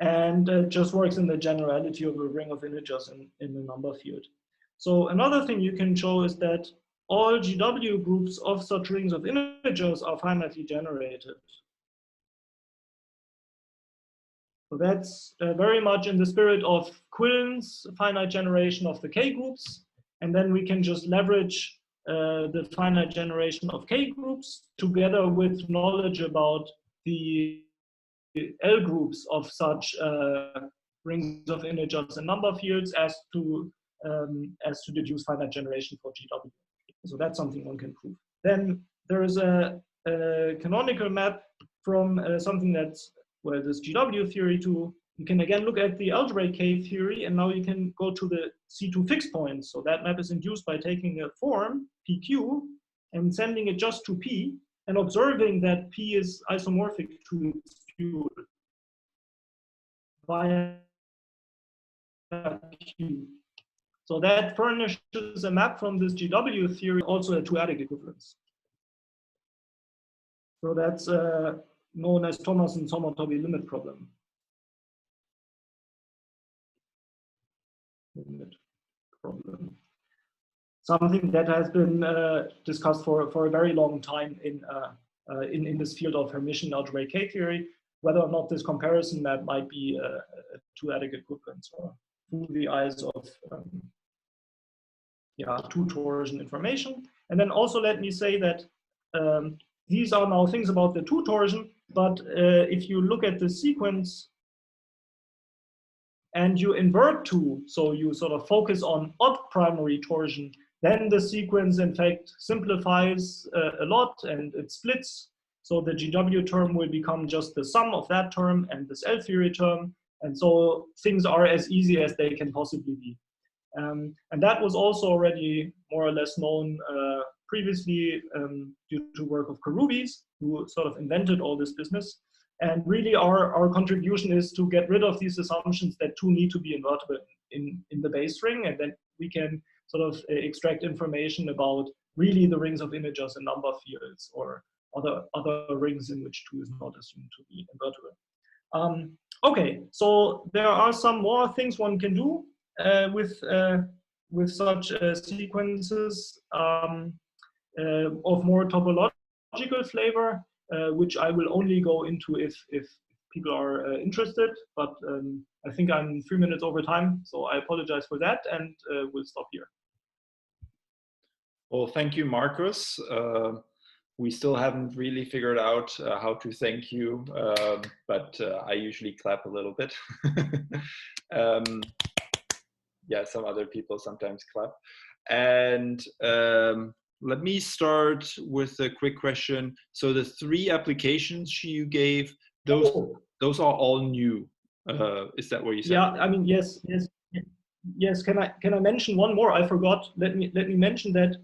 And it just works in the generality of a ring of integers in the number field. So another thing you can show is that all GW groups of such rings of integers are finitely generated. So that's very much in the spirit of Quillen's finite generation of the K groups. And then we can just leverage the finite generation of K groups together with knowledge about the L groups of such rings of integers and number fields as to deduce finite generation for GW. So that's something one can prove. Then there is a canonical map from something that's, well, this GW theory to, you can again look at the algebraic K theory, and now you can go to the C2 fixed points. So that map is induced by taking a form, PQ, and sending it just to P, and observing that P is isomorphic to its field via Q. So that furnishes a map from this GW theory, also a two-adic equivalence. So that's known as Thomason-Sommertoby limit problem. Something that has been discussed for a very long time in this field of Hermitian algebraic K theory, whether or not this comparison map might be a two-adic equivalence or through the eyes of two torsion information. And then also let me say that these are now things about the two torsion, but if you look at the sequence and you invert 2, so you sort of focus on odd primary torsion, then the sequence in fact simplifies a lot and it splits. So the GW term will become just the sum of that term and this L theory term. And so things are as easy as they can possibly be. And that was also already more or less known previously due to work of Karoubi's, who sort of invented all this business. And really our contribution is to get rid of these assumptions that 2 need to be invertible in the base ring, and then we can sort of extract information about really the rings of integers and number fields or other rings in which 2 is not assumed to be invertible. Okay, so there are some more things one can do with such sequences of more topological flavor, which I will only go into if people are interested. But I think I'm 3 minutes over time, so I apologize for that, and we'll stop here. Well, thank you, Markus. We still haven't really figured out how to thank you, but I usually clap a little bit. Yeah, some other people sometimes clap. And let me start with a quick question. So the 3 applications you gave, those are all new. Is that what you said? Yeah, I mean, yes. Can I mention one more? I forgot. Let me mention that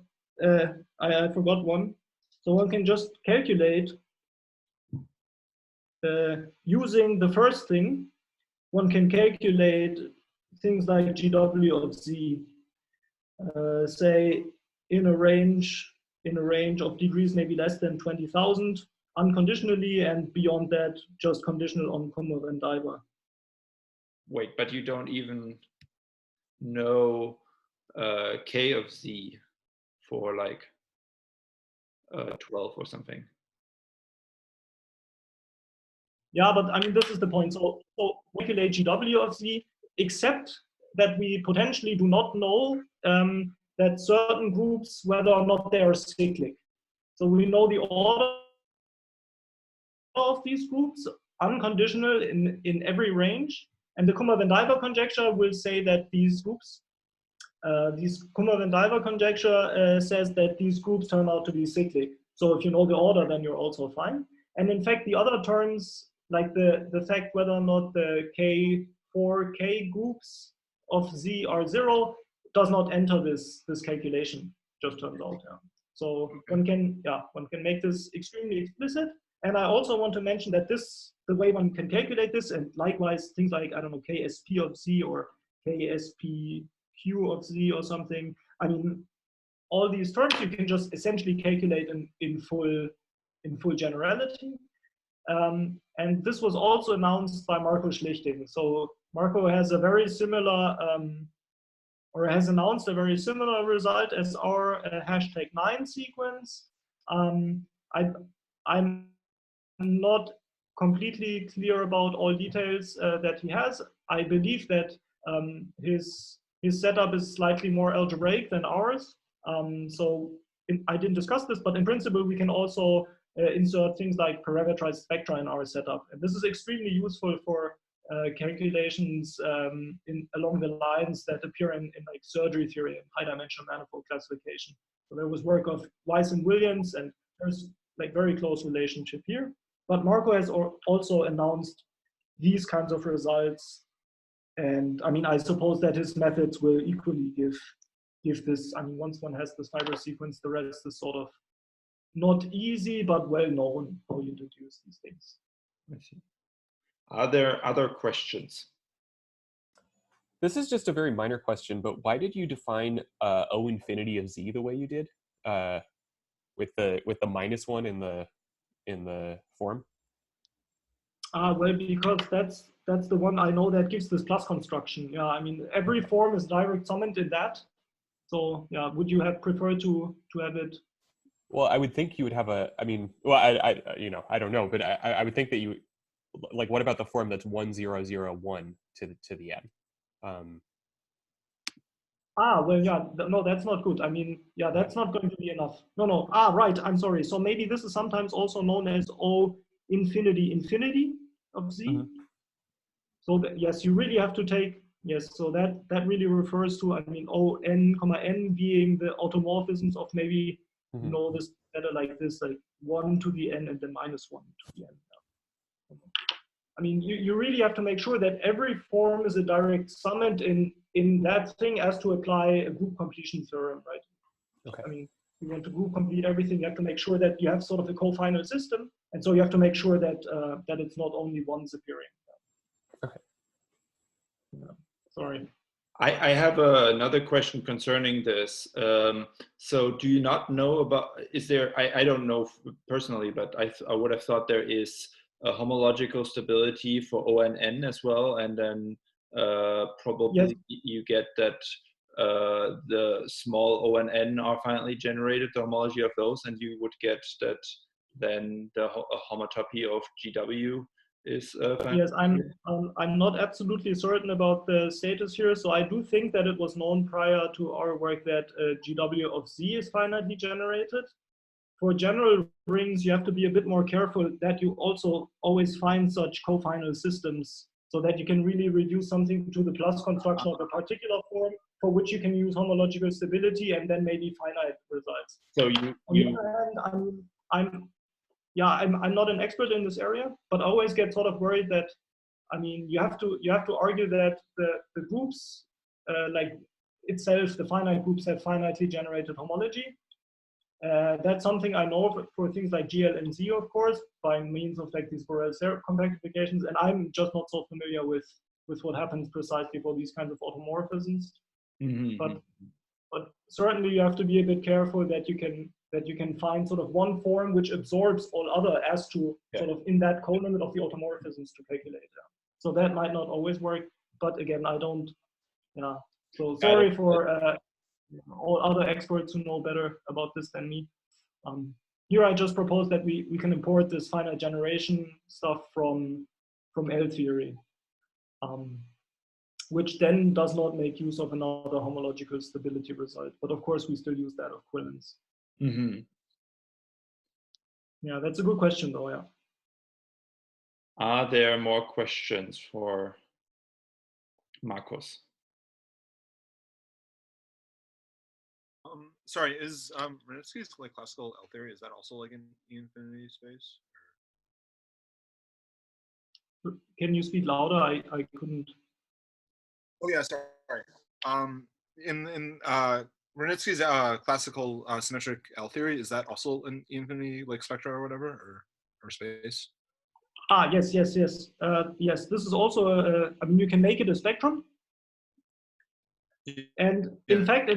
I forgot one. So one can just calculate using the first thing. One can calculate things like GW of Z, say in a range of degrees maybe less than 20,000 unconditionally, and beyond that just conditional on Kummer and Diver. Wait, but you don't even know K of Z for like 12 or something. Yeah, but I mean, this is the point. So calculate GW of Z, except that we potentially do not know that certain groups, whether or not they are cyclic. So we know the order of these groups, unconditional in every range. And the Kummer-Van Diver conjecture will say that these groups, this Kummer-Van Diver conjecture says that these groups turn out to be cyclic. So if you know the order, then you're also fine. And in fact, the other terms, like the fact whether or not the K groups of Z are 0 does not enter this calculation, just turns out. Yeah. So one can make this extremely explicit. And I also want to mention that the way one can calculate this, and likewise things like, I don't know, KSP of Z or KSPQ of Z or something. I mean, all these terms you can just essentially calculate in full generality. And this was also announced by Marco Schlichting. So Marco has a very similar, or has announced a very similar result as our #9 sequence. I'm not completely clear about all details that he has. I believe that his setup is slightly more algebraic than ours. I didn't discuss this, but in principle, we can also insert things like parametrized spectra in our setup. And this is extremely useful for calculations along the lines that appear in like surgery theory and high-dimensional manifold classification. So there was work of Weiss and Williams, and there's like very close relationship here. But Marco has also announced these kinds of results. And I mean, I suppose that his methods will equally give this. I mean, once one has this fiber sequence, the rest is sort of not easy, but well known how you deduce these things. I see. Are there other questions? This is just a very minor question, but why did you define O infinity of Z the way you did, with the -1 in the form? Well, because that's the one I know that gives this plus construction. Yeah, I mean, every form is direct summand in that. So yeah, would you have preferred to have it? Well, I would think you would have a. I mean, well, I don't know, but I would think that you, like, what about the form that's 1 0 0 1 to the n? Well, yeah, no, that's not good. I mean, yeah, that's not going to be enough. No. Right, I'm sorry. So maybe this is sometimes also known as O infinity of Z. Mm-hmm. So yes, you really have to take, yes, so that really refers to, I mean, O n, n being the automorphisms of maybe, mm-hmm. You know, this better like this, like 1 to the n and then -1 to the n. I mean, you really have to make sure that every form is a direct summand in that thing as to apply a group completion theorem, right? Okay. I mean, you want to group complete everything, you have to make sure that you have sort of a co-final system, and so you have to make sure that that it's not only ones appearing. Okay. Yeah. Sorry. I have another question concerning this. So do you not know about, is there, I don't know personally, but I would have thought there is a homological stability for O and N as well, and then probably yes. You get that the small O and N are finally generated, the homology of those, and you would get that then the homotopy of GW is yes, I'm not absolutely certain about the status here, so I do think that it was known prior to our work that GW of Z is finitely generated. For general rings, you have to be a bit more careful that you also always find such co-final systems so that you can really reduce something to the plus construction of a particular form for which you can use homological stability and then maybe finite results. So on the other hand, I'm not an expert in this area, but I always get sort of worried that, I mean, you have to argue that the groups, like itself, the finite groups have finitely generated homology. That's something I know for things like GL and Z, of course, by means of like these Borel compactifications, and I'm just not so familiar with what happens precisely for these kinds of automorphisms. Mm-hmm. But certainly you have to be a bit careful that you can find sort of one form which absorbs all other as to sort of in that colimit of the automorphisms to calculate. So that might not always work, but again, I don't, yeah. So sorry for all other experts who know better about this than me. Here I just propose that we can import this finite generation stuff from L theory, which then does not make use of another homological stability result. But of course, we still use that of Quillens. Mm-hmm. Yeah, that's a good question, though. Yeah. Are there more questions for Markus? Sorry, is Ranicki's like classical L theory? Is that also like in the infinity space? Can you speak louder? I couldn't. Oh yeah, sorry. In Ranicki's classical symmetric L theory, is that also an infinity like spectra or whatever, or space? Ah, yes. Yes, this is also I mean, you can make it a spectrum, and in fact,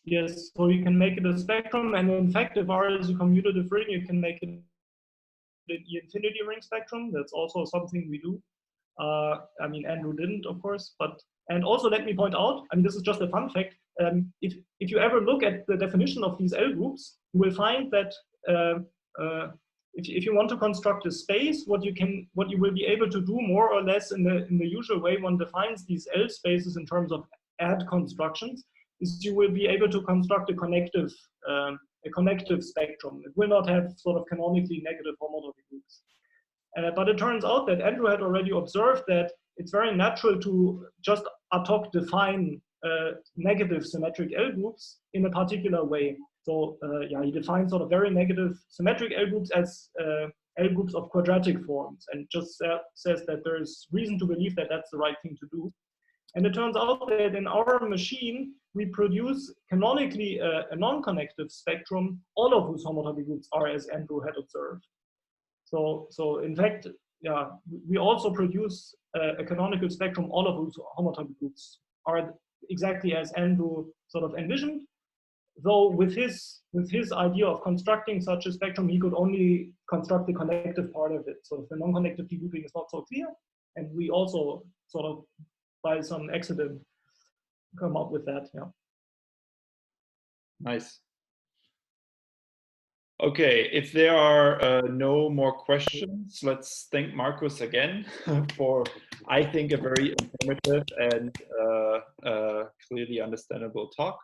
yes. So you can make it a spectrum, and in fact, if R is a commutative ring, you can make it an infinity ring spectrum. That's also something we do. I mean, Andrew didn't, of course, but and also let me point out. I mean, this is just a fun fact. If you ever look at the definition of these L groups, you will find that if you want to construct a space, what you will be able to do more or less in the usual way one defines these L spaces in terms of add constructions, is you will be able to construct a connective spectrum. It will not have sort of canonically negative homotopy groups. But it turns out that Andrew had already observed that it's very natural to just ad hoc define negative symmetric L groups in a particular way. So yeah, he defines sort of very negative symmetric L groups as L groups of quadratic forms, and just says that there is reason to believe that that's the right thing to do. And it turns out that in our machine, we produce canonically a non-connective spectrum, all of whose homotopy groups are as Andrew had observed. So in fact, yeah, we also produce a canonical spectrum, all of whose homotopy groups are exactly as Andrew sort of envisioned. Though with his idea of constructing such a spectrum, he could only construct the connective part of it. So the non-connective degrouping is not so clear. And we also sort of, by some accident, come up with that. Yeah. Nice. Okay, if there are no more questions, let's thank Markus again for, I think, a very informative and clearly understandable talk.